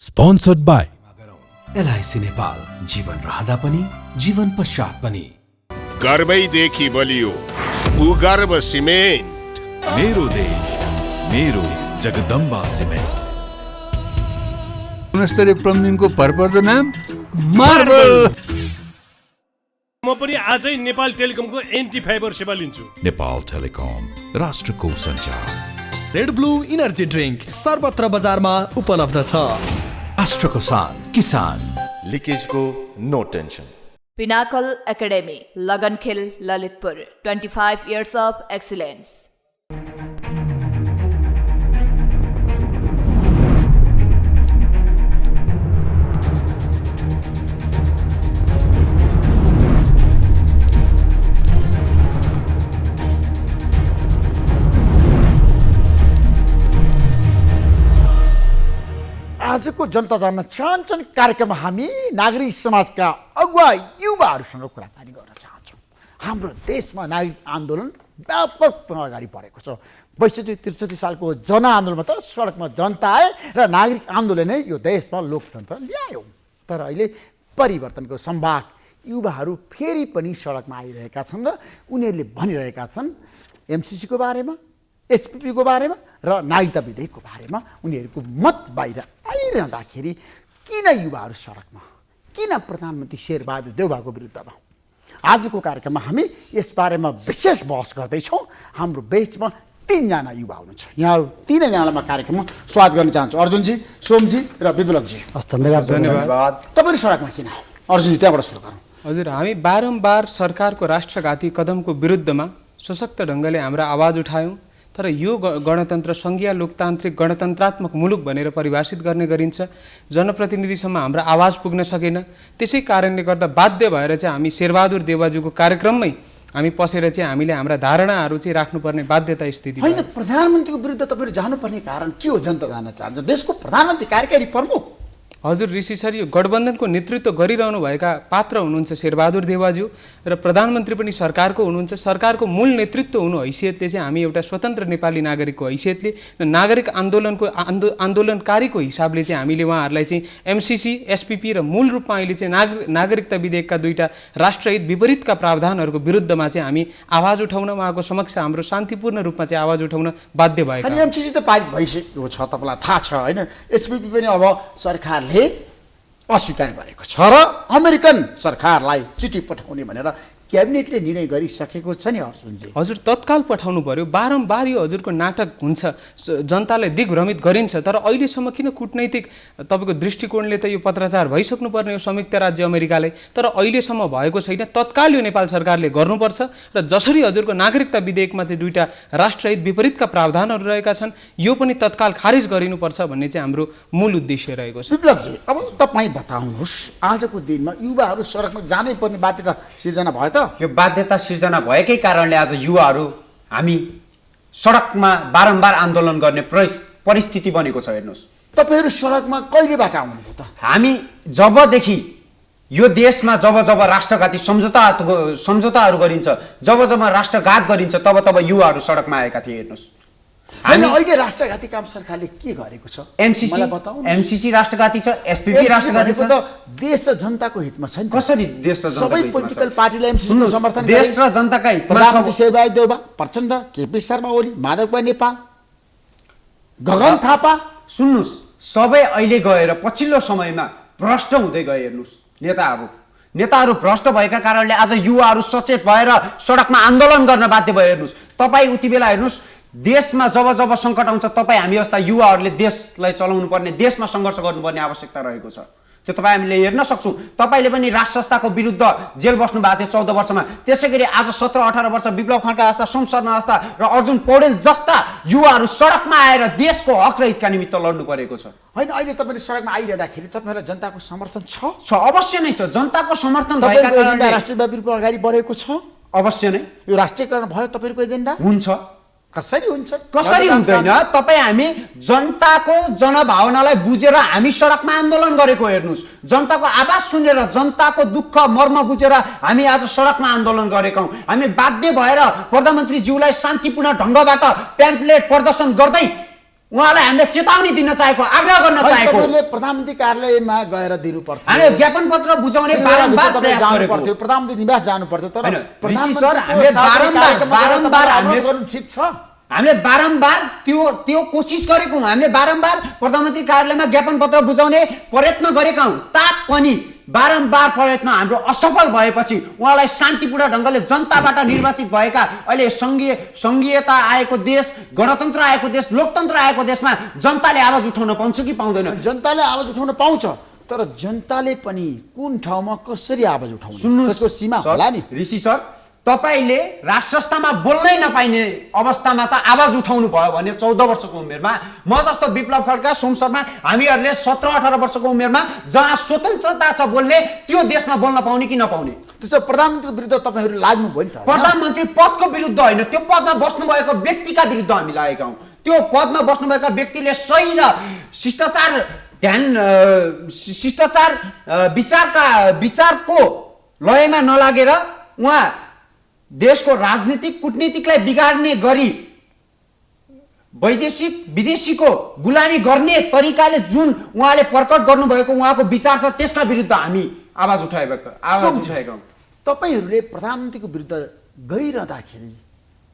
Sponsored by LIC Nepal, जीवन रहँदा पनि जीवन पश्चात पनि। गर्वैदेखि बलियो भूगर्भ सिमेन्ट। मेरो देश मेरो जगदम्बा सिमेन्ट। गुणस्तरीय प्लम्बिङको भरपर्दो नाम मार्बल। म पनि आजै नेपाल टेलिकमको एन्टी फाइबर सेवा लिन्छु। नेपाल टेलिकम, राष्ट्रको सञ्चार। रेड ब्लू इनर्जी ड्रिंक सर्वत्र बजारमा उपलब्ध छ। राष्ट्रको शान, किसान। लिकेजको no tension. Pinnacle Academy, Lagankhil, Lalitpur, 25 years of excellence. आजको जनता जान्न चाहन्छन् कार्यक्रममा हामी नागरिक समाजका अगुवा युवाहरूसँग कुराकानी गर्न चाहन्छौँ। हाम्रो देशमा नागरिक आन्दोलन व्यापक रूपमा अगाडि बढेको छ। 62-63 सालको जनआन्दोलनमा त सडकमा जनता आए र नागरिक आन्दोलनले यो देशमा लोकतन्त्र ल्यायो। तर अहिले परिवर्तनको सम्भाग युवाहरू फेरि पनि सडकमा आइरहेका छन् र उनीहरूले भनिरहेका छन् एमसिसीको बारेमा, एसपिपीको बारेमा र नागरिकता विधेयकको बारेमा उनीहरूको मत बाहिर आइरहँदाखेरि किन युवाहरू सडकमा, किन प्रधानमन्त्री शेरबहादुर देउवाको विरुद्धमा? आजको कार्यक्रममा हामी यस बारेमा विशेष बहस गर्दैछौँ। हाम्रो बेचमा 3 जना युवा हुनुहुन्छ। यहाँहरू तीनैजनालाई म कार्यक्रममा स्वागत गर्न चाहन्छु। अर्जुनजी, सोमजी र विप्लवजी। धन्यवाद। तपाईँ सडकमा किन? अर्जुनजी, त्यहाँबाट सुरु गरौँ। हजुर, हामी बारम्बार सरकारको राष्ट्रघाती कदमको विरुद्धमा सशक्त ढङ्गले हाम्रो आवाज उठायौँ। तर यो गणतन्त्र सङ्घीय लोकतान्त्रिक गणतन्त्रात्मक मुलुक भनेर परिभाषित गर्ने गरिन्छ। जनप्रतिनिधिसम्म हाम्रो आवाज पुग्न सकेन। त्यसै कारणले गर्दा बाध्य भएर चाहिँ हामी शेरबहादुर देउवाज्यूको कार्यक्रममै हामी पसेर चाहिँ हामीले हाम्रा धारणाहरू चाहिँ राख्नुपर्ने बाध्यता स्थिति। होइन, प्रधानमन्त्रीको विरुद्ध तपाईँहरू जानुपर्ने कारण के हो? जनता जान्न चाहन्छ। देशको प्रधानमन्त्री कार्यकारी प्रमुख। हजुर ऋषि सर, यो गठबन्धनको नेतृत्व गरिरहनु भएका पात्र हुनुहुन्छ शेरबहादुर देउवाज्यू र प्रधानमन्त्री पनि सरकारको हुनुहुन्छ। सरकारको मूल नेतृत्व हुनु हैसियतले चाहिँ हामी एउटा स्वतन्त्र नेपाली नागरिकको हैसियतले र नागरिक आन्दोलनकारीको हिसाबले चाहिँ हामीले उहाँहरूलाई चाहिँ एमसिसी, एसपिपी र मूल रूपमा अहिले चाहिँ नागरिकता विधेयकका 2टा राष्ट्रहित विपरीतका प्रावधानहरूको विरुद्धमा चाहिँ हामी आवाज उठाउन उहाँको समक्ष हाम्रो शान्तिपूर्ण रूपमा चाहिँ आवाज उठाउन बाध्य भएका। अनि एमसिसी त पारित भइसकेको छ, तपाईँलाई थाहा छ होइन? एसपिपी पनि अब सरकारले अस्वीकार गरेको छ र अमेरिकन सरकारलाई चिठी पठाउने भनेर क्याबिनेटले निर्णय गरिसकेको छ नि अर्जुनजी। हजुर, तत्काल पठाउनु पर्यो। बारम्बार यो हजुरको नाटक हुन्छ, जनतालाई दिग्भ्रमित गरिन्छ। तर अहिलेसम्म किन कूटनैतिक तपाईँको दृष्टिकोणले त यो पत्राचार भइसक्नु पर्ने हो संयुक्त राज्य अमेरिकाले, तर अहिलेसम्म भएको छैन। तत्काल यो नेपाल सरकारले गर्नुपर्छ र जसरी हजुरको नागरिकता विधेयकमा चाहिँ 2टा राष्ट्रहित विपरीतका प्रावधानहरू रहेका छन् यो पनि तत्काल खारिज गरिनुपर्छ भन्ने चाहिँ हाम्रो मूल उद्देश्य रहेको छ। विप्लवजी, अब तपाईँ बताउनुहोस्, आजको दिनमा युवाहरू सडकमा जानै पर्ने बाध्यता सिर्जना भयो? यो बाध्यता सिर्जना भएकै कारणले आज युवाहरू हामी सडकमा बारम्बार आन्दोलन गर्ने परिस्थिति बनेको छ। हेर्नुहोस्, तपाईँहरू सडकमा कहिलेबाट आउनुभयो त? हामी जबदेखि यो देशमा जब राष्ट्रघाती सम्झौताहरू गरिन्छ, जब राष्ट्रघात गरिन्छ, तब युवाहरू सडकमा आएका थिए। हेर्नुहोस्, हामी अहिले राष्ट्रघाती काम सरकारले के गरेको छ? एमसिसी राष्ट्रघाती छ, एसपिपी राष्ट्रघाती छ। देश र जनताको हितमा छ नि। कसरी देश र सबै पोलिटिकल पार्टीले एमसिसीको समर्थन गरे। देश र जनताकै प्रधानमन्त्री शेरबहादुर देउवा, प्रचण्ड, केपी शर्मा ओली, माधवकुमार नेपाल, गगन थापा। सुन्नुहोस्, सबै अहिले गएर पछिल्लो समयमा भ्रष्ट हुँदै गए। हेर्नुहोस्, नेताहरू भ्रष्ट भएका कारणले आज युवाहरू सचेत भएर सडकमा आन्दोलन गर्न बाध्य भयो। हेर्नुहोस्, तपाईँ उति बेला हेर्नुहोस्, देशमा जब सङ्कट आउँछ तपाईँ हामी जस्ता युवाहरूले देशलाई चलाउनु पर्ने, देशमा सङ्घर्ष गर्नुपर्ने आवश्यकता रहेको छ। त्यो तपाईँ हामीले हेर्न सक्छौँ। तपाईँले पनि राष्ट्र संस्थाको विरुद्ध जेल बस्नु भएको थियो 14 वर्षमा। त्यसै गरी आज 17-18 वर्ष विप्लव खड्का जस्ता, सोम शर्मा जस्ता र अर्जुन पौडेल जस्ता युवाहरू सडकमा आएर देशको हक र हितका निमित्त लड्नु परेको छ। होइन, अहिले तपाईँले सडकमा आइरहँदाखेरि तपाईँलाई जनताको समर्थन छ? अवश्य नै छ। जनताको समर्थन भएका कारणले राष्ट्रियव्यापी रूपमा अगाडि बढेको छ। अवश्य नै यो राष्ट्रियकरण भयो तपाईँको एजेन्डा? हुन्छ। कसरी हुन्छ? कसरी हुँदैन? तपाईँ हामी जनताको जनभावनालाई बुझेर हामी सडकमा आन्दोलन गरेको। हेर्नुहोस्, जनताको आवाज सुनेर, जनताको दुःख मर्म बुझेर हामी आज सडकमा आन्दोलन गरेका हौँ। हामी बाध्य भएर प्रधानमन्त्रीज्यूलाई शान्तिपूर्ण ढङ्गबाट प्याम्पलेट प्रदर्शन गर्दै उहाँलाई हामीले चेतावनी दिन चाहेको, आग्रह गर्न चाहेको। तपाईँले प्रधानमन्त्री कार्यालयमा गएर दिनु पर्थ्यो, हामीले ज्ञापन पत्र बुझाउने बारम्बार प्रयास जानु गरेको। पर्थ्यो, प्रधानमन्त्री निवास जानु पर्थ्यो। तर ऋषि सर, हामीले बारम्बार हामीले गर्नु ठिक छ। हामीले बारम्बार त्यो कोसिस गरेको हौँ। हामीले बारम्बार प्रधानमन्त्री कार्यालयमा ज्ञापन पत्र बुझाउने प्रयत्न गरेका हौँ, तापनि बारम्बार प्रयत्न हाम्रो असफल भएपछि उहाँलाई शान्तिपूर्ण ढङ्गले जनताबाट निर्वाचित भएका अहिले सङ्घीयता आएको देश, गणतन्त्र आएको देश, लोकतन्त्र आएको देशमा जनताले आवाज उठाउन पाउँछ कि पाउँदैन? जनताले आवाज उठाउन पाउँछ, तर जनताले पनि कुन ठाउँमा कसरी आवाज उठाउनु, त्यसको सीमा होला नि। ऋषि सर, तपाईँले राष्ट्र संस्थामा बोल्नै नपाइने अवस्थामा त आवाज उठाउनु भयो भने 14 वर्षको उमेरमा, म जस्तो विप्लव खड्का, सोम शर्मा, हामीहरूले 17-18 वर्षको उमेरमा जहाँ स्वतन्त्रता छ बोल्ने, त्यो देशमा बोल्न पाउने कि नपाउने? त्यसो प्रधानमन्त्री विरुद्ध तपाईँहरू लाग्नु भयो नि त? प्रधानमन्त्री पदको विरुद्ध होइन, त्यो पदमा बस्नुभएको व्यक्तिका विरुद्ध हामी लागेका हौँ। त्यो पदमा बस्नुभएका व्यक्तिले सही र शिष्टाचार विचारको लयमा नलागेर उहाँ देशको राजनीतिक कूटनीतिकलाई बिगार्ने गरी विदेशीको गुलामी गर्ने तरिकाले जुन उहाँले प्रकट गर्नुभएको उहाँको विचार छ, त्यसका विरुद्ध हामी आवाज उठाएका हौँ। तपाईँहरूले प्रधानमन्त्रीको विरुद्ध गइरहँदाखेरि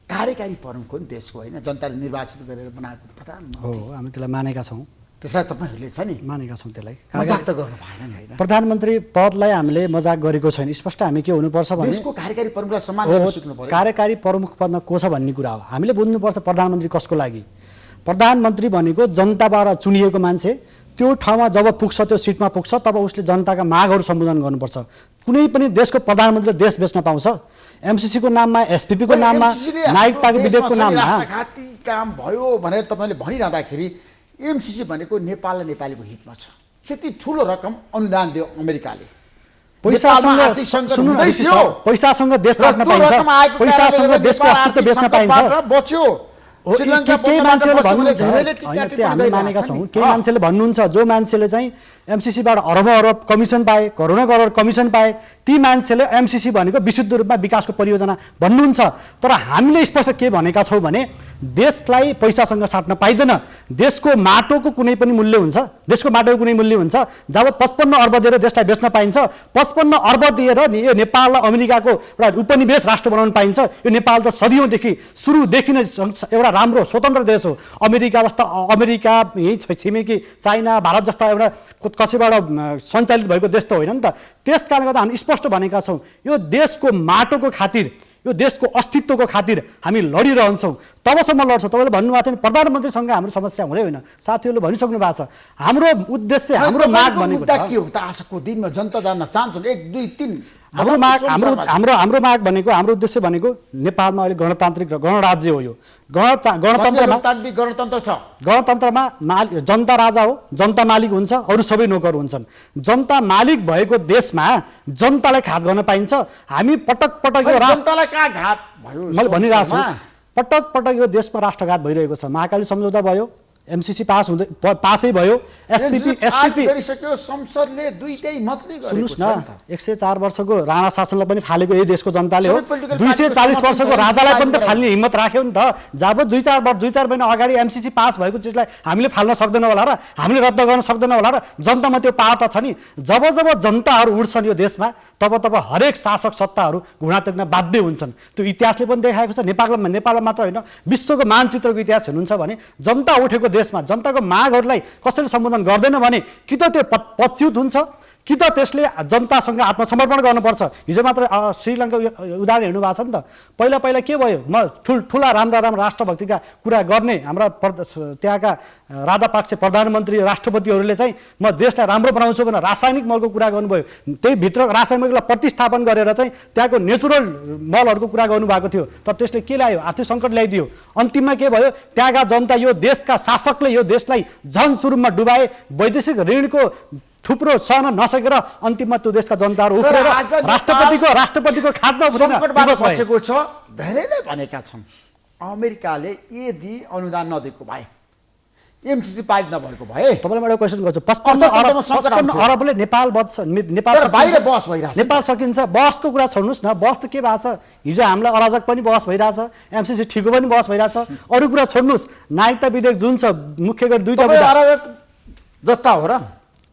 कार्यकारी प्रमुख हो नि देशको, होइन? जनताले निर्वाचित गरेर बनाएको प्रधानमन्त्री हो, हामी त्यसलाई मानेका छौँ। त्यसलाई तपाईँहरूले छ नि मानेका छौँ, त्यसलाई मजाक त गर्नु भएन नि, होइन? प्रधानमन्त्री पदलाई हामीले मजाक गरेको छैन। स्पष्ट हामी के हुनुपर्छ भने देशको कार्यकारी प्रमुखलाई सम्मान गर्न सिक्नु पर्यो। कार्यकारी प्रमुख पदमा को छ भन्ने कुरा हो। हामीले बुझ्नुपर्छ प्रधानमन्त्री कसको लागि। प्रधानमन्त्री भनेको जनताबाट चुनिएको मान्छे, त्यो ठाउँमा जब पुग्छ, त्यो सिटमा पुग्छ, तब उसले जनताका मागहरू सम्बोधन गर्नुपर्छ। कुनै पनि देशको प्रधानमन्त्रीले देश बेच्न पाउँछ? एमसीसीको नाममा, एसपीपीको नाममा, नागरिकताको विधेयकको नाममा काम भयो भनेर तपाईँले भनिरहँदाखेरि एमसीसी भनेको नेपाल र नेपालीको हितमा छ। त्यति ठुलो रकम अनुदान दियो अमेरिकाले। पैसासँग देश साट्न पाइन्छ, पैसासँग देशको अस्तित्व बेच्न पाइन्छ। बच्यो केही मान्छेले भन्नुहुन्छ, हामी मानेका छौँ, केही मान्छेले भन्नुहुन्छ जो मान्छेले चाहिँ एमसीसीबाट अरब कमिसन पाए, करोड कमिसन पाए, ती मान्छेले एमसीसी भनेको विशुद्ध रूपमा विकासको परियोजना भन्नुहुन्छ। तर हामीले स्पष्ट के भनेका छौँ भने देशलाई पैसासँग साट्न पाइँदैन। देशको माटोको कुनै पनि मूल्य हुन्छ, देशको माटोको कुनै मूल्य हुन्छ। जब 55 अर्ब दिएर देशलाई बेच्न पाइन्छ, 55 अर्ब दिएर यो नेपाललाई अमेरिकाको एउटा उपनिवेश राष्ट्र बनाउन पाइन्छ। यो नेपाल त सदियौँदेखि सुरुदेखि नै एउटा राम्रो स्वतन्त्र देश हो। अमेरिका यही छिमेकी चाइना, भारत जस्ता एउटा कसैबाट सञ्चालित भएको देश त होइन नि त। त्यस कारणले गर्दा हामी स्पष्ट भनेका छौँ, यो देशको माटोको खातिर, यो देशको अस्तित्वको खातिर हामी लडिरहन्छौँ। तबसम्म लड्छौँ। तपाईँले भन्नुभएको थियो प्रधानमन्त्रीसँग हाम्रो समस्या हुँदै होइन। साथीहरूले भनिसक्नु भएको छ। हाम्रो उद्देश्य, हाम्रो माग भनेको के हो त? आजको दिनमा जनता जान्न चाहन्छन् 1, 2, 3 हाम्रो माग भनेको, हाम्रो उद्देश्य भनेको नेपालमा अहिले गणतान्त्रिक र गणराज्य हो। यो गणतन्त्र छ। गणतन्त्रमा जनता राजा हो, जनता मालिक हुन्छ, अरू सबै नोकर हुन्छन्। जनता मालिक भएको देशमा जनतालाई घात गर्न पाइन्छ। हामी पटक पटक यो जनतालाई कहाँ घात भयो मैले भनिरहेको छु। पटक पटक यो देशमा राष्ट्रघात भइरहेको छ। महाकाली सम्झौता भयो, एमसीसी पासै भयो, एसपीपी गरिसक्यो, संसदले दुईटै मतले गरेको छ। सुन्नुस् न, 104 वर्षको राणा शासनलाई पनि फालेको यही देशको जनताले हो। 240 वर्षको राजालाई पनि त फाल्ने हिम्मत राख्यो नि त। जब 2-4 महिना अगाडि एमसीसी पास भएको चिजलाई हामीले फाल्न सक्दैन होला र, हामीले रद्द गर्न सक्दैन होला र? जनतामा त्यो पावर त छ नि। जब जनताहरू उठ्छन् यो देशमा, तब हरेक शासक सत्ताहरू घुँडा टेक्न बाध्य हुन्छन्। त्यो इतिहासले पनि देखाएको छ। नेपालमा मात्र होइन, विश्वको मानचित्रको इतिहास हेर्नुहुन्छ भने जनता उठेको देशमा जनताको मागहरूलाई कसैले सम्बोधन गर्दैन भने कि त त्यो पदच्युत हुन्छ, कि त त्यसले जनतासँग आत्मसमर्पण गर्नुपर्छ। हिजो मात्र श्रीलङ्का उदाहरण हेर्नु भएको छ नि त। पहिला के भयो? म ठुला राम्रा राष्ट्रभक्तिका कुरा गर्ने हाम्रा त्यहाँका राजापक्ष प्रधानमन्त्री राष्ट्रपतिहरूले चाहिँ म देशलाई राम्रो बनाउँछु भनेर रासायनिक मलको कुरा गर्नुभयो। त्यही भित्र रासायनिक मललाई प्रतिस्थापन गरेर चाहिँ त्यहाँको नेचुरल मलहरूको कुरा गर्नुभएको थियो। तर त्यसले के ल्यायो? आर्थिक सङ्कट ल्याइदियो। अन्तिममा के भयो? त्यहाँका जनता, यो देशका शासकले यो देशलाई झन सुरुमा डुबाए। वैदेशिक ऋणको थुप्रो सहन नसकेर अन्तिममा त्यो देशका जनताहरू उफ्रेर राष्ट्रपतिको खातमा बचेको छ। धेरैले भनेका छन् अमेरिकाले यदि अनुदान नदिएको भए, एमसीसी पारित नभएको भए तपाईँलाई एउटा क्वेसन गर्छु 55 अर्थतन्त्रमा सङ्कट आउँथ्यो। अरबले नेपाल बस्छ नेपाल तर बाहिर सकिन्छ। बहस भइरहेछ। नेपाल सकिन्छ बहसको कुरा छोड्नुहोस् न बहस त के भएको छ हिजो हामीलाई अराजक पनि बहस भइरहेछ एमसीसी ठिको पनि बहस भइरहेछ अरू कुरा छोड्नुहोस् नागरिकता विधेयक जुन छ मुख्य गरी दुईटा तपाईँ अराजक जस्ता हो र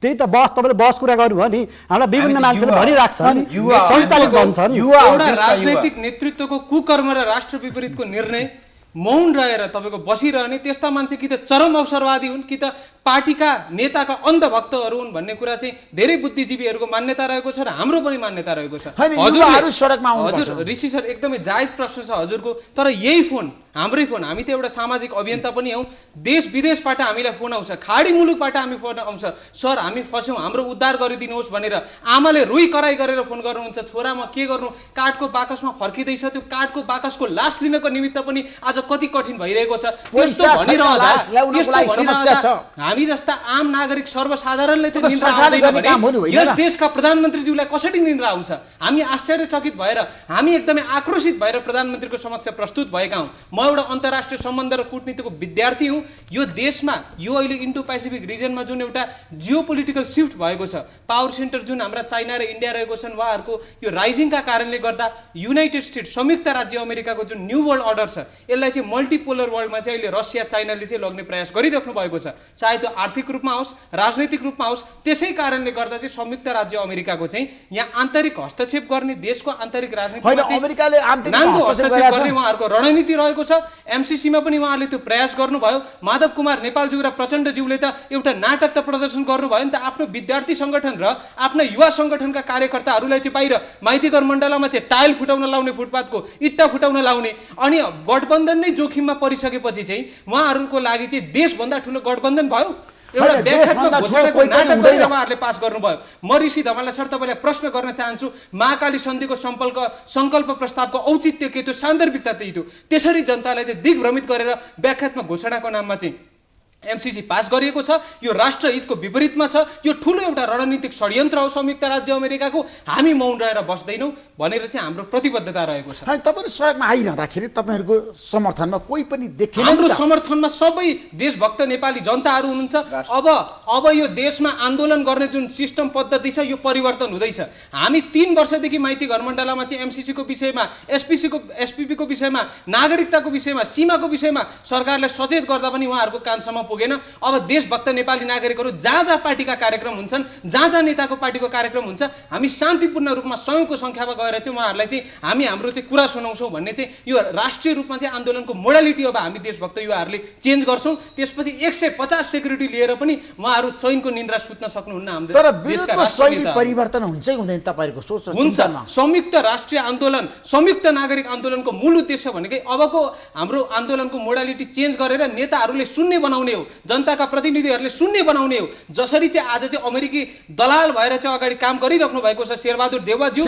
त्यही त बहस तपाईँले बहसको कुरा गर्नुभयो नि हामीलाई विभिन्न मान्छेले भनिराख्छन् युवा सञ्चालित भन्छन् एउटा राजनैतिक नेतृत्वको कुकर्म र राष्ट्र विपरीतको निर्णय मौन रहेर तपाईँको बसिरहने त्यस्ता मान्छे कि त चरम अवसरवादी हुन् कि त पार्टीका नेताका अन्धभक्तहरू हुन् भन्ने कुरा चाहिँ धेरै बुद्धिजीवीहरूको मान्यता रहेको छ र हाम्रो पनि मान्यता रहेको छ। युवाहरू सडकमा आउनुपर्छ। हजुर ऋषि सर एकदमै जायज प्रश्न छ हजुरको तर यही फोन हाम्रै फोन हामी त एउटा सामाजिक अभियन्ता पनि हौँ देश विदेशबाट हामीलाई फोन आउँछ खाडी मुलुकबाट हामी फोन आउँछ सर हामी फस्यौँ हाम्रो उद्धार गरिदिनुहोस् भनेर आमाले रुई कराई गरेर फोन गर्नुहुन्छ छोरा म के गर्नु काठको बाकसमा फर्किँदैछ त्यो काठको बाकसको लास लिनको निमित्त पनि आज कति कठिन भइरहेको छ त्यस्तो भनिरहँदा हामी जस्ता आम नागरिक सर्वसाधारणले त निन्द्रा आउँदैन भने यस देशका प्रधानमन्त्रीज्यूलाई कसरी निन्द्रा आउँछ हामी आश्चर्यचकित भएर हामी एकदमै आक्रोशित भएर प्रधानमन्त्रीको समक्ष प्रस्तुत भएका हौँ म एउटा अन्तर्राष्ट्रिय सम्बन्ध र कूटनीतिको विद्यार्थी हुँ यो देशमा यो अहिले इन्डो पेसिफिक रिजनमा जुन एउटा जियो पोलिटिकल सिफ्ट भएको छ पावर सेन्टर जुन हाम्रा चाइना र इन्डिया रहेको छन् उहाँहरूको यो राइजिङका कारणले गर्दा युनाइटेड स्टेट्स संयुक्त राज्य अमेरिकाको जुन न्यू वर्ल्ड अर्डर छ यसलाई चाहिँ मल्टिपोलर वर्ल्डमा चाहिँ अहिले रसिया चाइनाले चाहिँ लग्ने प्रयास गरिराख्नु भएको छ चाहे त्यो आर्थिक रूपमा होस् राजनैतिक रूपमा होस् त्यसै कारणले गर्दा चाहिँ संयुक्त राज्य अमेरिकाको चाहिँ यहाँ आन्तरिक हस्तक्षेप गर्ने देशको आन्तरिक राजनीतिमा नाङ्गो हस्तक्षेप गर्ने उहाँहरूको रणनीति रहेको छ एमसीसीमा पनि उहाँहरूले त्यो प्रयास गर्नुभयो माधव कुमार नेपालज्यू र प्रचण्डज्यूले त एउटा नाटक त प्रदर्शन गर्नुभयो नि त आफ्नो विद्यार्थी सङ्गठन र आफ्ना युवा सङ्गठनका कार्यकर्ताहरूलाई चाहिँ बाहिर माइतीघर मण्डलमा चाहिँ टाइल फुटाउन लाउने फुटपाथको इट्टा फुटाउन लाउने अनि गठबन्धन नै जोखिममा परिसकेपछि चाहिँ उहाँहरूको लागि चाहिँ देशभन्दा ठुलो गठबन्धन भयो एउटा व्याख्यात्मक घोषणाको नाटक गरेर उहाँहरूले पास गर्नुभयो म ऋषि धमाललाई सर तपाईँलाई प्रश्न गर्न चाहन्छु महाकाली सन्धिको सङ्कल्प प्रस्तावको औचित्य के त्यो सान्दर्भिकता त्यही थियो त्यसरी जनतालाई चाहिँ दिग्भ्रमित गरेर व्याख्यात्मक घोषणाको नाममा चाहिँ एमसीसी पास गरिएको छ यो राष्ट्रहितको विपरीतमा छ यो ठुलो एउटा रणनीतिक षड्यन्त्र हो संयुक्त राज्य अमेरिकाको हामी मौन रहेर बस्दैनौँ भनेर चाहिँ हाम्रो प्रतिबद्धता रहेको छ। तपाईँहरू सडकमा आइरहँदाखेरि तपाईँहरूको समर्थनमा कोही पनि देखिएन हाम्रो समर्थनमा सबै देशभक्त नेपाली जनताहरू हुनुहुन्छ अब यो देशमा आन्दोलन गर्ने जुन सिस्टम पद्धति छ यो परिवर्तन हुँदैछ हामी 3 वर्षदेखि माइती घरमण्डलमा चाहिँ एमसीसीको विषयमा एसपीपीको विषयमा नागरिकताको विषयमा सीमाको विषयमा सरकारलाई सचेत गर्दा पनि उहाँहरूको कानसम्म पुगेन अब देशभक्त नेपाली नागरिकहरू जहाँ जहाँ पार्टीका कार्यक्रम हुन्छन् जहाँ जहाँ नेताको पार्टीको कार्यक्रम हुन्छ हामी शान्तिपूर्ण रूपमा सयौंको संख्यामा गएर चाहिँ उहाँहरूलाई चाहिँ हामी हाम्रो चाहिँ कुरा सुनाउँछौँ भन्ने चाहिँ यो राष्ट्रिय रूपमा चाहिँ आन्दोलनको मोडालिटी अब हामी देशभक्त युवाहरूले चेन्ज गर्छौँ त्यसपछि 150 सेक्युरिटी लिएर पनि उहाँहरू चैनको निन्द्रा सुत्न सक्नुहुन्न हाम्रो तर विरुद्धको शैली परिवर्तन हुन्छ हुँदैन तपाईहरुको सोच हुन्छ संयुक्त राष्ट्रिय आन्दोलन संयुक्त नागरिक आन्दोलनको मूल उद्देश्य भनेकै अबको हाम्रो आन्दोलनको मोडालिटी चेन्ज गरेर नेताहरूले शून्य बनाउने हो जनताका प्रतिनिधिहरूले शून्य बनाउने हो जसरी चाहिँ आज चाहिँ अमेरिकी दलाल भएर चाहिँ अगाडि काम गरिराख्नु भएको छ शेरबहादुर देउवाज्यू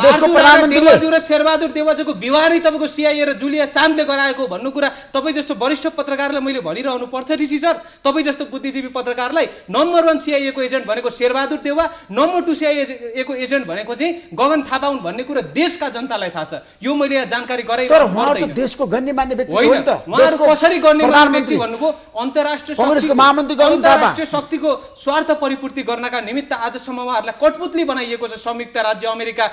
देशको प्रधानमन्त्रीले शेरबहादुर देउवाज्यूको बिवारी तपाईको सीआईए र जुलिया चान्दले गराएको भन्नु कुरा तपाई जस्तो वरिष्ठ पत्रकारलाई मैले भनिरहनु पर्छ ऋषि सर तपाई जस्तो बुद्धिजीवी पत्रकारलाई नम्बर 1 सीआईए को एजेन्ट भनेको शेरबहादुर देउवा नम्बर 2 सीआईए को एजेन्ट भनेको चाहिँ गगन थापा हुन् भन्ने कुरा देशका जनतालाई थाहा छ यो मैले यहाँ जानकारी गराइरहेको तर उहाँहरु त देशको गण्यमान्य व्यक्ति हो नि त उहाँहरु कसरी गण्यमान्य व्यक्ति भन्नुभयो अन्तर्राष्ट्रिय शक्तिको स्वार्थ परिपूर्ति गर्नका निमित्त आजसम्म उहाँहरूलाई कठपुतली बनाइएको छ संयुक्त राज्य अमेरिका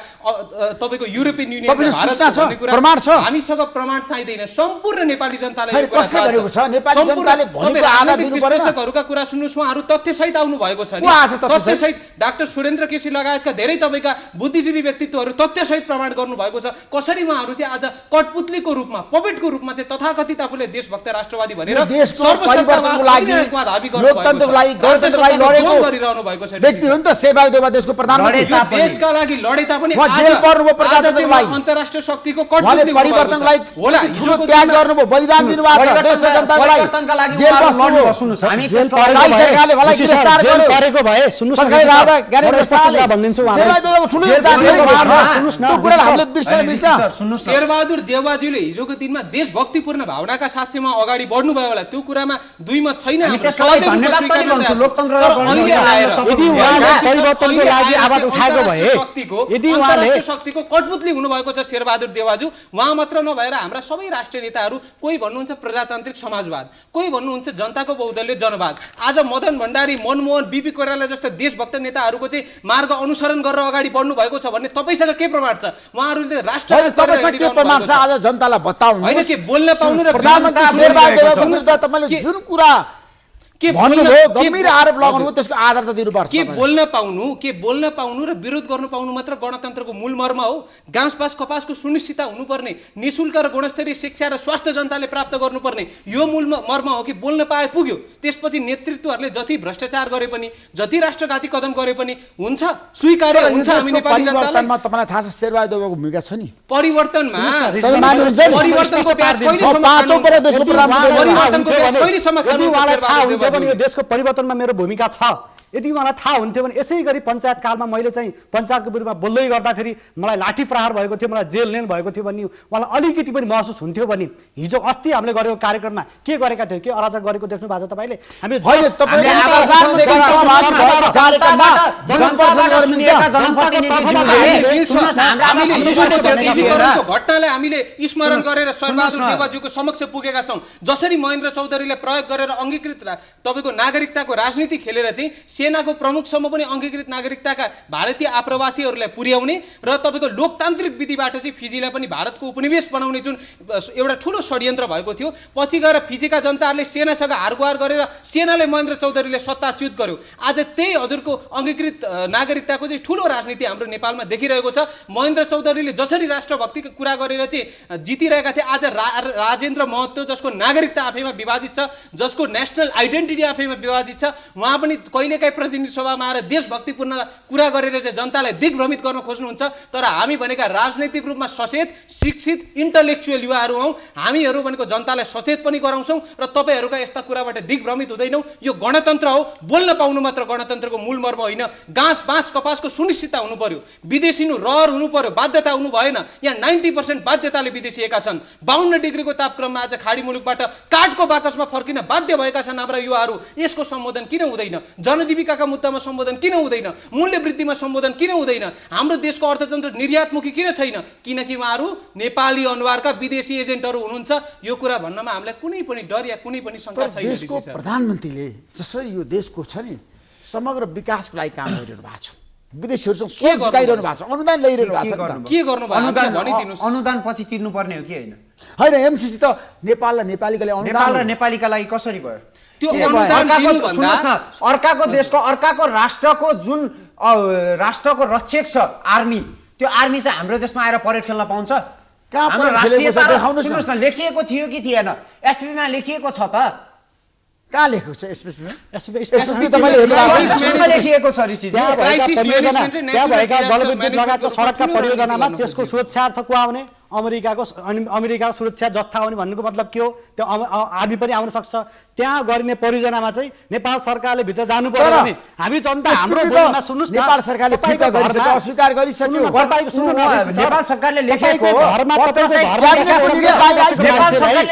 तपाईको युरोपियन युनियन भारत प्रमाण छ हामीसँग प्रमाण चाहिदैन सम्पूर्ण नेपाली जनतालाई यो कुरा गरेको छ नेपाली जनताले भनेको आधा दिनु पर्छ विश्लेषकहरुका कुरा सुन्नुस् उहाँहरु तथ्यसहित आउनु भएको छ नि तथ्यसहित डाक्टर सुरेन्द्र केसी लगायतका धेरै तपाईका बुद्धिजीवी व्यक्तित्वहरु तथ्यसहित प्रमाण गर्नु भएको छ कसरी उहाँहरु चाहिँ आज कठपुतलीको रूपमा पपेटको रूपमा चाहिँ तथाकथित आफूले देशभक्त राष्ट्रवादी भनेर परिवर्तनको लागि लोकतन्त्रको लागि गणतन्त्रको लागि लडेको गरिरहनु भएको छ व्यक्ति हो नि त शेरबहादुर देउवा देशको प्रधानमन्त्री देशका लागि लडे तापनि आज जेल पर्नुभयो प्रजातन्त्रको लागि अन्तर्राष्ट्रिय शक्तिको कठपुतली परिवर्तनको लागि होला ठुलो त्याग गर्नुभयो बलिदान दिनुभएको छ देश जनताको लागि जेल बस्नु हामी जेल सरकारले मलाई गिरफ्तार गरेको भए सुन्नुस् न राजा ज्ञानेन्द्र शाहले भन्दिन्छु शेरबहादुर देउवाको ठुलो योगदान सुन्नुस् न त्यो कुरा हामीले बिर्सन मिल्छ शेरबहादुर देउवाज्यूले हिजोको दिनमा देशभक्तिपूर्ण भावनाका साक्षीमा अगाडि बढ्नु भयो होला त्यो कुरामा दुई भुइँमा छैन हामी हाम्रो, त्यसलाई सधैँ धन्यवाद स्वीकार पनि गर्दै भन्छु, आएको छ। लोकतन्त्र र तर गणतन्त्र अहिले आएर यदि उहाँले परिवर्तनको लागि आवाज उठाएको भए, यदि उहाँले अन्तर्राष्ट्रिय शक्तिको कठपुतली हुनुभएको छ शेरबहादुर देवाजु। उहाँ मात्र नभएर हाम्रा सबै राष्ट्रिय नेताहरू, कोही भन्नुहुन्छ प्रजातान्त्रिक समाजवाद, कोही भन्नुहुन्छ जनताको बहुदलीय जनवाद। आज मदन भण्डारी, मनमोहन, बीपी कोइराला जस्ता देशभक्त नेताहरूको चाहिँ मार्ग अनुसरण गरेर अगाडि बढ्नु भएको छ भन्ने तपाईँसँग के प्रमाण छ? उहाँहरूले राष्ट्र तपाईसँग के प्रमाण छ आज जनतालाई बताउनु। होइन के बोल्न पाउनु र प्रधानमन्त्री शेरबहादुर देवाको विरुद्ध तपाईँले जुन कुरा के भन्नुभयो, गम्भीर आरोप लगाउनुभयो, त्यसको आधार त दिनुपर्छ। के बोल्न पाउनु र विरोध गर्नु पाउनु मात्र गणतन्त्रको मूल मर्म हो। घाँसपास कपासको सुनिश्चितता हुनुपर्ने, निःशुल्क र गुणस्तरीय शिक्षा र स्वास्थ्य जनताले प्राप्त गर्नुपर्ने यो मूल मर्म हो कि बोल्न पाए पुग्यो। त्यसपछि नेतृत्वहरूले जति भ्रष्टाचार गरे पनि, जति राष्ट्रघाती कदम गरे पनि हुन्छ, स्वीकार्य हुन्छ। हामी नेपाली जनतालाई तपाईँलाई थाहा छ शेरबहादुर देवाको भूमिका छ नि परिवर्तनको ब्याज कहिलेसम्म पनि यो देशको परिवर्तनमा मेरो भूमिका छ। यदि मलाई थाहा हुन्थ्यो भने यसै गरी पञ्चायत कालमा मैले चाहिँ पञ्चायतको विरुद्धमा बोल्दै गर्दाखेरि मलाई लाठी प्रहार भएको थियो, मलाई जेल लिनु भएको थियो भन्ने मलाई अलिकति पनि महसुस हुन्थ्यो भने हिजो अस्ति हामीले गरेको कार्यक्रममा के गरेका थियौँ, के अराजक गरेको देख्नु भएको छ तपाईँले? हामी घटनालाई हामीले स्मरण गरेर शेरबहादुर देवाज्यूको समक्ष पुगेका छौँ। जसरी महेन्द्र चौधरीले प्रयोग गरेर अङ्गीकृत तपाईँको नागरिकताको राजनीति खेलेर चाहिँ सेनाको प्रमुखसम्म पनि अङ्गीकृत नागरिकताका भारतीय आप्रवासीहरूलाई पुर्याउने र तपाईँको लोकतान्त्रिक विधिबाट चाहिँ फिजीलाई पनि भारतको उपनिवेश बनाउने जुन एउटा ठुलो षड्यन्त्र भएको थियो, पछि गएर फिजीका जनताहरूले सेनासँग हारगुहार गरेर सेनाले महेन्द्र चौधरीले सत्ताच्युत गर्यो। आज त्यही हजुरको अङ्गीकृत नागरिकताको चाहिँ ठुलो राजनीति हाम्रो नेपालमा देखिरहेको छ। महेन्द्र चौधरीले जसरी राष्ट्रभक्तिको कुरा गरेर चाहिँ जितिरहेका थिए, आज राजेन्द्र महतो जसको नागरिकता आफैमा विवादित छ, जसको नेसनल आइडेन्टिटी आफैमा विवादित छ, उहाँ पनि कहिलेकाहीँ प्रतिनिधि सभामा आएर देशभक्तिपूर्ण कुरा गरेर चाहिँ जनतालाई दिग्भ्रमित गर्न खोज्नुहुन्छ। तर हामी भनेका राजनैतिक रूपमा सचेत, शिक्षित, इन्टलेक्चुअल युवाहरू हौँ। हामीहरू भनेको जनतालाई सचेत पनि गराउँछौँ र तपाईँहरूका यस्ता कुराबाट दिग्भ्रमित हुँदैनौँ। यो गणतन्त्र हो, बोल्न पाउनु मात्र गणतन्त्रको मूल मर्म होइन। घाँस बाँस कपासको सुनिश्चितता हुनु पर्यो, विदेशिनु रहर हुनु पर्यो, बाध्यता हुनु भएन। यहाँ 90% बाध्यताले विदेशिएका छन्। 52 डिग्रीको तापक्रममा आज खाडी मुलुकबाट काठको बाकसमा फर्किन बाध्य भएका छन् हाम्रा युवाहरू। यसको सम्बोधन किन हुँदैन? जनजीविकाका मुद्दामा सम्बोधन किन हुँदैन? मूल्य वृद्धिमा सम्बोधन किन हुँदैन? हाम्रो देशको अर्थतन्त्र निर्यातमुखी किन छैन? किनकि उहाँहरू नेपाली अनुहारका विदेशी एजेन्टहरू हुनुहुन्छ। यो कुरा भन्नमा हामीलाई कुनै पनि डर या कुनै पनि शङ्का छैन। देशको प्रधानमन्त्रीले जसरी यो देशको छ नि समग्र विकासको लागि काम गरिरहनु भएको छ, विदेशीहरूसँग सोच जुटाइरहनु भएको छ, अनुदान ल्याइरहनु भएको छ। के गर्नुभयो? अनुदान पछि तिर्नुपर्ने हो कि होइन? होइन, एमसिसी त नेपाल र नेपालीका लागि नेपाल र नेपालीका लागि कसरी भयो? त्यो अनुदान सुन्नुहोस् न, अर्काको देशको अर्काको राष्ट्रको जुन राष्ट्रको रक्षक छ आर्मी, त्यो आर्मी चाहिँ हाम्रो देशमा आएर परेड खेल्न पाउँछ? हाम्रो राष्ट्रियता सुन्नुहोस् न, लेखिएको थियो कि थिएन? एसपीमा लेखिएको छ त? कहाँ लेखेको छ एसपीमा? एसपी तपाईँले लेखिएको छ ऋषि। त्यहाँ भएका जलविद्युत लगायतको सडकका परियोजनामा त्यसको सुरक्षार्थ को आउने, अमेरिकाको सुरक्षा जत्था आउने भन्नुको मतलब के हो? त्यो आर्मी पनि आउन सक्छ। त्यहाँ गरिने परियोजनामा चाहिँ नेपाल सरकारले भित्र जानु पर्यो भने हामी जनता हाम्रो बोलमा सुन्नुस् न, नेपाल सरकारले फिर्ता गरिसक्यो, अस्वीकार गरिसक्यो। नेपाल सरकारले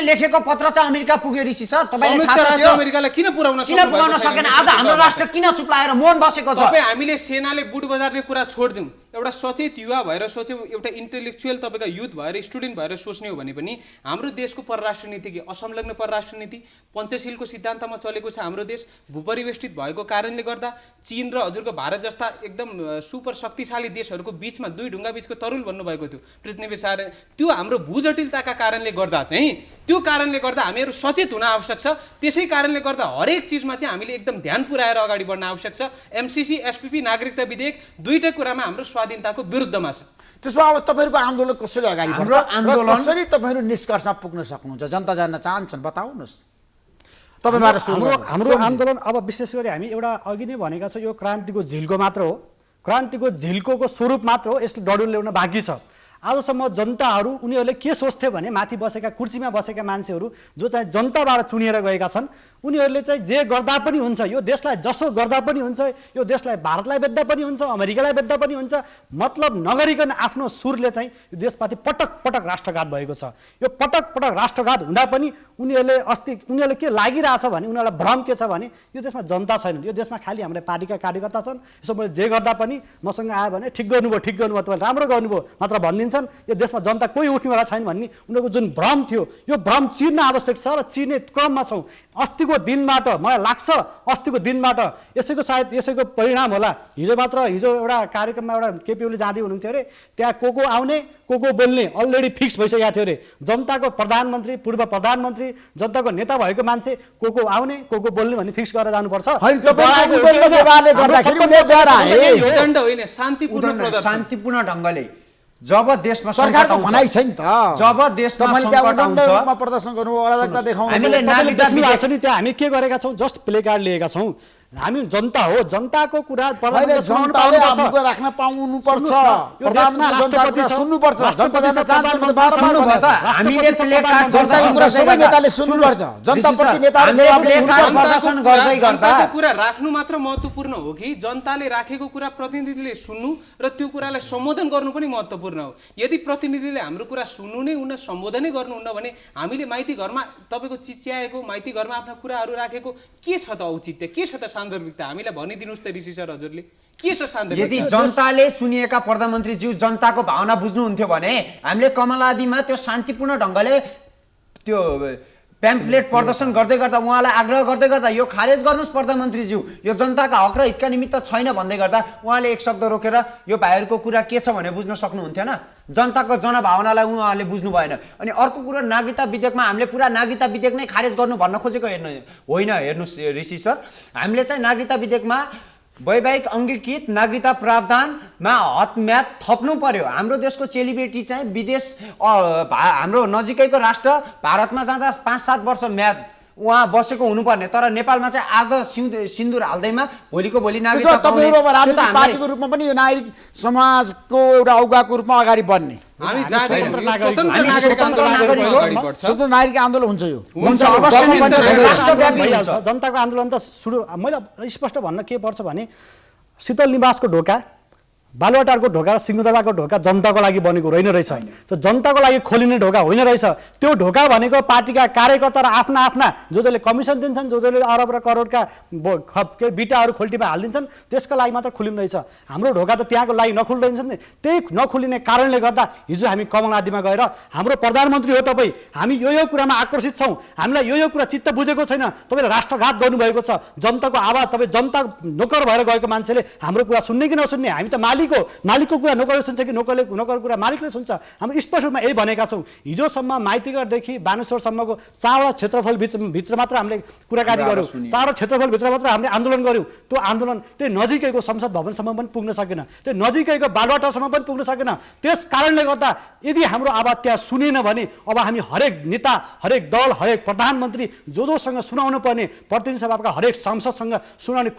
लेखेको पत्र चाहिँ अमेरिका पुग्यो ऋषि सर। तपाईँले थाहा छ अमेरिकालाई किन पुर्याउन सकेन? आज हाम्रो राष्ट्र किन चुप्लाएर मौन बसेको छ? तपाईँ हामीले सेनाले बुट बजार्ने कुरा छोडिदिउँ, एउटा सचेत युवा भएर सोच्यौँ, एउटा इन्टेलेक्चुअल तपाईँका युथ भएर स्टुडेन्ट भएर सोच्ने हो भने पनि हाम्रो देशको परराष्ट्र नीति के असंलग्न परराष्ट्र नीति पञ्चशीलको सिद्धान्तमा चलेको छ। हाम्रो देश भूपरिवेष्टित भएको कारणले गर्दा चीन र हजुरको भारत जस्ता एकदम सुपर शक्तिशाली देशहरूको बिचमा दुई ढुङ्गा बिचको तरुल भन्नुभएको थियो पृथ्वी सार। त्यो हाम्रो भूजटिलताका कारणले गर्दा चाहिँ त्यो कारणले गर्दा हामीहरू सचेत हुन आवश्यक छ। त्यसै कारणले गर्दा हरेक चिजमा चाहिँ हामीले एकदम ध्यान पुर्याएर अगाडि बढ्न आवश्यक छ। एमसिसी, एसपीपी, नागरिकता विधेयक दुईटै कुरामा हाम्रो स्वाधीनताको विरुद्धमा छ। त्यसमा अब तपाईँहरूको आन्दोलन कसरी अगाडि बढ्छ? आन्दोलन कसरी तपाईँहरू निष्कर्षमा पुग्न सक्नुहुन्छ? जनता जान्न चाहन्छन्, बताउनुहोस्। हाम्रो आन्दोलन अब विशेष गरी हामी एउटा अघि नै भनेका छौँ, यो क्रान्तिको झिल्को मात्र हो, क्रान्तिको झिल्को स्वरूप मात्र हो, यसले डडुल ल्याउन बाँकी छ। आजसम्म जनताहरू उनीहरूले के सोच्थे भने माथि बसेका कुर्सीमा बसेका मान्छेहरू जो चाहिँ जनताबाट चुनिएर गएका छन् उनीहरूले चाहिँ जे गर्दा पनि हुन्छ यो देशलाई जसो गर्दा पनि हुन्छ यो देशलाई भारतलाई बेच्दा पनि हुन्छ अमेरिकालाई बेच्दा पनि हुन्छ मतलब नगरिकन आफ्नो सुरले चाहिँ यो देशमाथि पटक पटक राष्ट्रघात भएको छ। यो पटक पटक राष्ट्रघात हुँदा पनि उनीहरूले के लागिरहेछ भने उनीहरूलाई भ्रम के छ भने यो देशमा जनता छैन, यो देशमा खालि हाम्रो पार्टीका कार्यकर्ता छन्, यसो मैले जे गर्दा पनि मसँग आयो भने ठिक गर्नुभयो तपाईँले राम्रो गर्नुभयो मात्र भनिदिन्छन्, यो देशमा जनता कोही उठ्नेवाला छैन भन्ने उनीहरूको जुन भ्रम थियो यो भ्रम चिर्न आवश्यक छ र चिर्ने क्रममा छौँ। अस्तिको दिनबाट मलाई लाग्छ अस्तिको दिनबाट यसैको परिणाम होला। हिजो एउटा कार्यक्रममा एउटा केपी ओली जाँदै हुनुहुन्थ्यो अरे, त्यहाँ को आउने को बोल्ने अलरेडी फिक्स भइसकेको थियो अरे। जनताको प्रधानमन्त्री पूर्व प्रधानमन्त्री जनताको नेता भएको मान्छे को आउने को बोल्ने भन्ने फिक्स गरेर जानुपर्छ। शान्तिपूर्ण ढङ्गले जब देशमा सरकारको भनाइ छ नि त, जब देशमा प्रदर्शन गर्नु अराजकता देखाउनु हामीले नागरिकता त्यहाँ हामी के गरेका छौँ जस्ट प्ले कार्ड लिएका छौँ। हामी जनता हो, जनताको कुरा राख्न पाउनुपर्छ, राष्ट्रपति सुन्नुपर्छ, हामीले प्ले कार्ड सबै नेताले सुन्नुपर्छ, जनताप्रति नेताहरू गर्दै गर्दा कुरा राख्नु मात्र महत्त्वपूर्ण हो कि जनताले राखेको कुरा प्रतिनिधिले सुन्नु र त्यो कुरालाई सम्बोधन गर्नु पनि महत्त्वपूर्ण हो। यदि प्रतिनिधिले हाम्रो कुरा सुन्नु नै हुन सम्बोधनै गर्नुहुन्न भने हामीले माइती घरमा तपाईँको चिच्याएको माइती घरमा आफ्ना कुराहरू राखेको के छ त औचित्य, के छ त सान्दर्भिकता? हामीलाई भनिदिनुहोस् त ऋषि सर हजुरले के छ सान्दर्भिकता? यदि जनताले चुनिएका प्रधानमन्त्रीज्यू जनताको भावना बुझ्नुहुन्थ्यो भने हामीले कमलादीमा त्यो शान्तिपूर्ण ढङ्गले त्यो प्याम्फलेट प्रदर्शन गर्दै गर्दा उहाँलाई आग्रह गर्दै गर्दा यो खारेज गर्नुहोस् प्रधानमन्त्रीज्यू, यो जनताका हक र हितका निमित्त छैन भन्दै गर्दा उहाँले एक शब्द रोकेर यो भाइहरूको कुरा के छ भने बुझ्न सक्नुहुन्थेन। जनताको जनभावनालाई उहाँहरूले बुझ्नु भएन। अनि अर्को कुरा नागरिकता विधेयकमा हामीले पुरा नागरिकता विधेयक नै खारेज गर्नु भन्न खोजेको होइन। हेर्नुहोस् ऋषि सर, हामीले चाहिँ नागरिकता विधेयकमा वैवाहिक अङ्गीकृत नागरिकता प्रावधानमा हदम्याद थप्नु पर्यो। हाम्रो देशको चेलीबेटी चाहिँ विदेश हाम्रो नजिकैको राष्ट्र भारतमा जाँदा 5-7 वर्ष म्याद उहाँ बसेको हुनुपर्ने, तर नेपालमा चाहिँ आज सिन्दुर हाल्दैमा भोलिको भोलि नागरिकता पार्टीको रूपमा पनि यो नागरिक समाजको एउटा औगाको रूपमा अगाडि बढ्ने स्वतन्त्र नागरिक आन्दोलन हुन्छ। यो जनताको आन्दोलन त सुरु मैले स्पष्ट भन्न के पर्छ भने शीतल निवासको ढोका बालुवाटारको ढोका र सिंहदरबारको ढोका जनताको लागि बनेको होइन रहेछ, त्यो जनताको लागि खोलिने ढोका होइन रहेछ। त्यो ढोका भनेको पार्टीका कार्यकर्ता र आफ्ना जसले कमिसन दिन्छन्, जसले अरब र करोडका बिटाहरू खोल्टीमा हालिदिन्छन् त्यसको लागि मात्र खोलिनु रहेछ। हाम्रो ढोका त त्यहाँको लागि नखुल्दैछ नि। त्यही नखुलिने कारणले गर्दा हिजो हामी कमलादीमा गएर हाम्रो प्रधानमन्त्री हो तपाईँ, हामी यो कुरामा आकर्षित छौँ, हामीलाई यो कुरा चित्त बुझेको छैन, तपाईँले राष्ट्रघात गर्नुभएको छ, जनताको आवाज तपाईँ जनता नोकर भएर गएको मान्छेले हाम्रो कुरा सुन्ने कि नसुन्ने? हामी त मालिकको कुरा नोकरले सुन्छ कि नोकर कुरा मालिकले सुन्छ? हाम्रो स्पष्ट रूपमा यही भनेका छौँ। हिजोसम्म माइतीघरदेखि बानेश्वरसम्मको 4 क्षेत्रफल भित्र मात्र हामीले कुराकानी गऱ्यौँ, 4 क्षेत्रफलभित्र मात्र हामीले आन्दोलन गऱ्यौँ। त्यो आन्दोलन त्यही नजिकैको संसद भवनसम्म पनि पुग्न सकेन, त्यो नजिकैको बालुवाटारसम्म पनि पुग्न सकेन। त्यस कारणले गर्दा यदि हाम्रो आवाज त्यहाँ सुनेन भने अब हामी हरेक नेता, हरेक दल, हरेक प्रधानमन्त्री जोसँग सुनाउनु पर्ने प्रतिनिधि सभाका हरेक सांसदसँग सुनाउने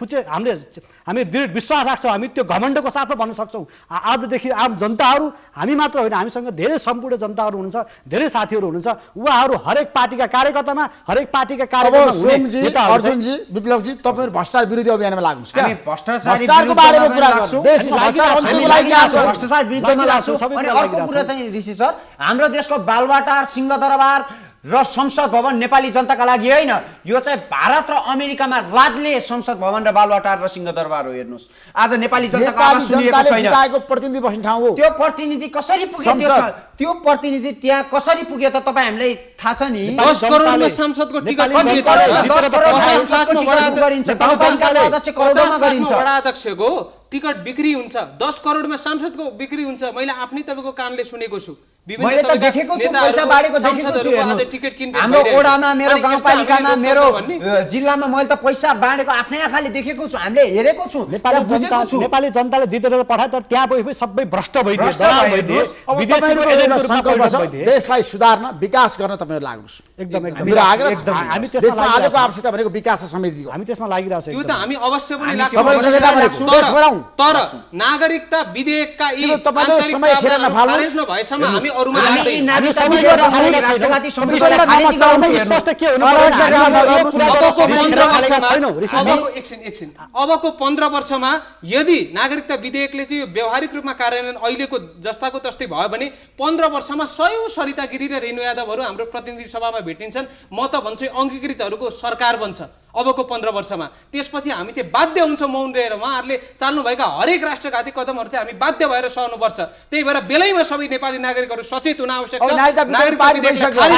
हामी दृढ विश्वास राख्छौँ, हामी त्यो घमण्डको साथमा भन्न सक्छौँ। आजदेखि आम जनताहरू हामी मात्र होइन, हामीसँग धेरै सम्पूर्ण जनताहरू हुनुहुन्छ, धेरै साथीहरू हुनुहुन्छ, उहाँहरू हरेक पार्टीका कार्यकर्तामा हरेक पार्टीका अर्जुनजी विप्लवजी तपाईहरु भ्रष्टाचार विरोधी अभियानमा लाग्नुस् क्या? भ्रष्टाचारको बारेमा कुरा गर्छौँ, भ्रष्टाचार विरुद्धमा लाग्छौँ। अनि अर्को कुरा चाहिँ ऋषि सर, हाम्रो देशको बालुवाटार, सिंहदरबार र संसद भवन नेपाली जनताका लागि होइन, यो चाहिँ भारत र अमेरिकामा लादले संसद भवन र बालुवाटार र सिंहदरबार हो। हेर्नुहोस् आज नेपाली जनताको आवाज सुनिएको छैन। प्रतिनिधि बस्ने ठाउँ हो। त्यो प्रतिनिधि कसरी पुग्यो? त्यो प्रतिनिधि त्यहाँ कसरी पुग्यो त तपाईँ हामीलाई थाहा छ नि? 10 करोडमा सांसदको टिकट वडा अध्यक्षको टिकट बिक्री हुन्छ, 10 करोडमा सांसदको बिक्री हुन्छ। मैले आफ्नै तपाईँको कानले सुनेको छु। विभिन्न मैले त थरीका देखेको छु, नेताहरूको, पैसा बाँडेको देखेको छु। सांसदहरूको आज हेर्नुहोस्। टिकट किनबेच हाम्रो भइरहेको छ। ओडामा, मेरो अनि यस्ता गाउँपालिकामा, हामीले मेरो गर्नुपर्छ भन्ने? जिल्लामा मैले त पैसा बाँडेको आफ्नै आँखाले देखेको छु, हामीले हेरेको छु, नेपाली त्यहाँ बुझेको छु। नेपाली जनताले जितेर पठाए तर त्यहाँ गएपछि सबै भ्रष्ट भइदिए, भ्रष्ट दलाल भइदिए। भइदिए, अब विदेशीको तपाईँहरूको एजेन्टको एउटा रूपमा सङ्कल्प परिणत छ भइदिए। देशलाई सुधार्न विकास गर्न तपाईँहरू लाग्नुहोस् एकदम एकदम मेरो आग्रह छ। हामी देशमा त्यसमा आजको लागिरहेछौँ। आवश्यकता भनेको विकास र समृद्धिको हामी त्यसमा लागिरहेको छ त्यो एकदम। त हामी अवश्य पनि लाग्छ। तपाईँको नेता भनेको देश बनाउँ। तर नागरिकता विधेयकका यी किन तपाईँले आन्तरिक समय खेर प्रावधानहरू नफाल्नुहोस्? खारेज नभएसम्म हामी अरूमा हामी लाग्दैन। नागरिकता हामी विधेयक सबै खारेज, छैनौँ। राष्ट्रघाती विगतमा संविधान खारेज नमस्कार, गराउनु हामी हेर्नु। स्पष्ट के हुनु अराजकता पर्यो? हामी नगर्नुहोस्। यो कुरा अबको गर्छौँ, 15 हालेका वर्षमा छैनौँ, ऋषि जी। अबको 15 वर्षमा यदि नागरिकता विधेयकले चाहिँ यो व्यावहारिक रूपमा कार्यान्वयन अहिलेको जस्ताको तस्तै भयो भने 15 वर्षमा 100 सरिता गिरी र रेणु यादवहरू हाम्रो प्रतिनिधि सभामा भेटिन्छन्। म त भन्छु अङ्गीकृतहरूको सरकार बन्छ अबको 15 वर्षमा। त्यसपछि हामी चाहिँ बाध्य हुन्छौँ मौन रहेर। उहाँहरूले चाल्नुभएका हरेक राष्ट्रघाती कदमहरू चाहिँ हामी बाध्य भएर सहनुपर्छ। त्यही भएर बेलैमा सबै नेपाली नागरिकहरू सचेत हुन आवश्यक छ। अब नागरिकता विधेयक नागरिकता पारित विधेयकलाई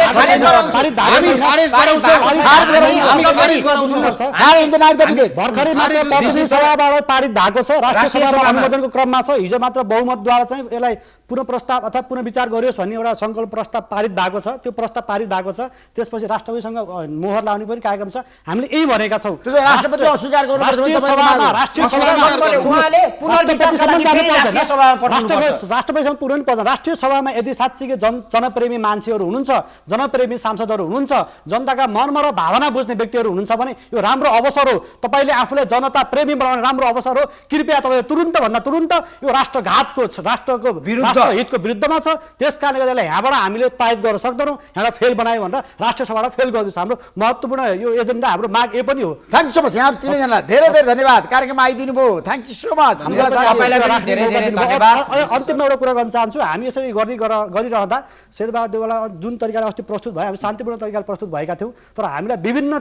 भइसक्यो। खारिज गरिनु हामीले पर्छ। खारिज गराउँछौँ। हामी खारेज गराउँछौँ। हामी खारेज गराउँछौँ। नागरिकता विधेयक भर्खरै मात्र खारेज प्रतिनिधि सभाबाट पारित भएको छ, राष्ट्रिय राष्ट्रिय सभामा सभामा। अनुमोदनको क्रममा छ। हिजो मात्र बहुमतद्वारा चाहिँ यसलाई पुनः प्रस्ताव अथवा पुनः विचार गरियोस् भन्ने एउटा सङ्कल्प प्रस्ताव पारित भएको छ। त्यो प्रस्ताव पारित भएको छ, त्यसपछि राष्ट्रपतिसँग मोहर लाउने पनि कार्यक्रम छ। हामीले यही भनेका छौँ। राष्ट्रपति अस्वीकार गर्नुपर्छ भने राष्ट्रिय तपाईँको सभामा माग हो। राष्ट्रिय अस्वीकार सभामा गर्नुपर्छ। उहाँले पुनर्विचारका लागि फेरि राष्ट्रिय सभामा पठाउनुपर्छ। राष्ट्रपतिसँग पुर्याउनु पर्छ। राष्ट्रिय सभामा यदि साँच्चीकै जनप्रेमी मान्छेहरू हुनुहुन्छ, जनप्रेमी सांसदहरू हुनुहुन्छ, जनताका मर्म र भावना बुझ्ने व्यक्तिहरू हुनुहुन्छ भने यो राम्रो अवसर हो। तपाईँले आफूलाई जनता प्रेमी बनाउने राम्रो अवसर हो। कृपया तपाईँ तुरुन्त भन्दा तुरुन्त यो राष्ट्रघातको राष्ट्रको राष्ट्रहितको विरुद्धमा छ। त्यस कारणले गर्दा यहाँबाट हामीले पारित गर्न सक्दैनौँ। यहाँबाट फेल बनायो भनेर राष्ट्रिय सभाबाट फेल गरिदिन्छ। हाम्रो महत्त्वपूर्ण यो एजेन्डा, हाम्रो माग ए पनि हो। Thank you so much. यहाँ तिनैजनालाई धेरै धेरै धन्यवाद कार्यक्रममा आइदिनु भयो। Thank you so much. तपाईँलाई पनि धेरै धेरै धन्यवाद। अन्तिममा एउटा कुरा गर्न चाहन्छु। हामी यसरी गरिरहँदा शेरबहादुर देउवाला जुन तरिकाले अस्ति प्रस्तुत भयो, हामी शान्तिपूर्ण तरिकाले प्रस्तुत भएका थियौँ, तर हामीलाई विभिन्न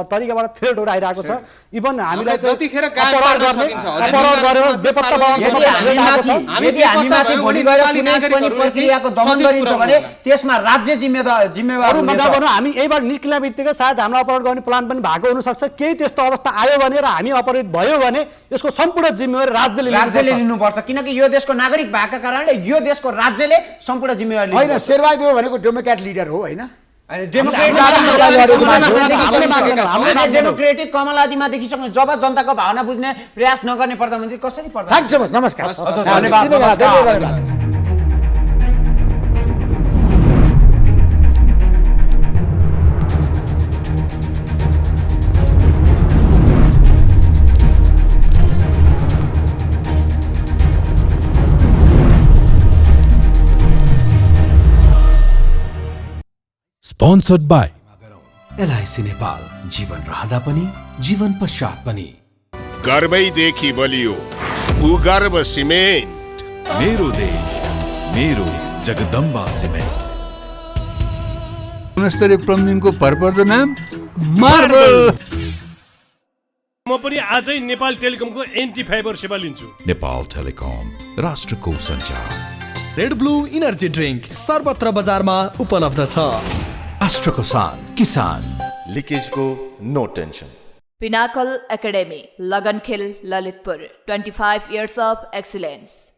तरिकाबाट थ्रेटहरू आइरहेको छ। इभन हामीलाई जतिखेर गाली गर्न सकिन्छ, यदि हामीमाथि भोलि गएर कुनै पनि प्रक्रियाको दमन गरिन्छ भने त्यसमा राज्य जिम्मेवार हुनेछ। हामी यहीबाट निस्किने बित्तिकै सायद हामीलाई अपराध गर्ने प्लान पनि भएको हुनसक्छ। केही त्यस्तो अवस्था आयो भने र हामी अपराध भयो भने यसको सम्पूर्ण जिम्मेवारी राज्यले लिनुपर्छ। किनकि यो देशको नागरिक भएका कारणले यो देशको राज्यले सम्पूर्ण जिम्मेवारी होइन, शेरबहादुर देउवा भनेको डेमोक्रेट लिडर हो होइन? डेमोक्रेटिक कमलादीमा देखिसक्नु। जब जनताको भावना बुझ्ने प्रयास नगर्ने प्रधानमन्त्री कसरी पर्दा? Thank you so much. नमस्कार। धन्यवाद। तिनैजनालाई धेरै धेरै धन्यवाद। Sponsored by एलआइसी नेपाल, जीवन रहँदा पनि जीवन पश्चात पनि। गर्वैदेखि बलियो भूगर्भ सिमेन्ट। मेरो देश मेरो जगदम्बा सिमेन्ट। गुणस्तरीय प्लम्बिङको भरपर्दो नाम मार्बल। म पनि आजै नेपाल टेलिकमको एन्टी फाइबर सेवा लिन्छु। नेपाल टेलिकम, राष्ट्रको सञ्चार। रेड ब्लू इनर्जी ड्रिङ्क सर्वत्र बजारमा उपलब्ध छ। राष्ट्रको शान, किसान। लिकेजको no tension. Pinnacle Academy, Lagankhel, Lalitpur, 25 years of excellence.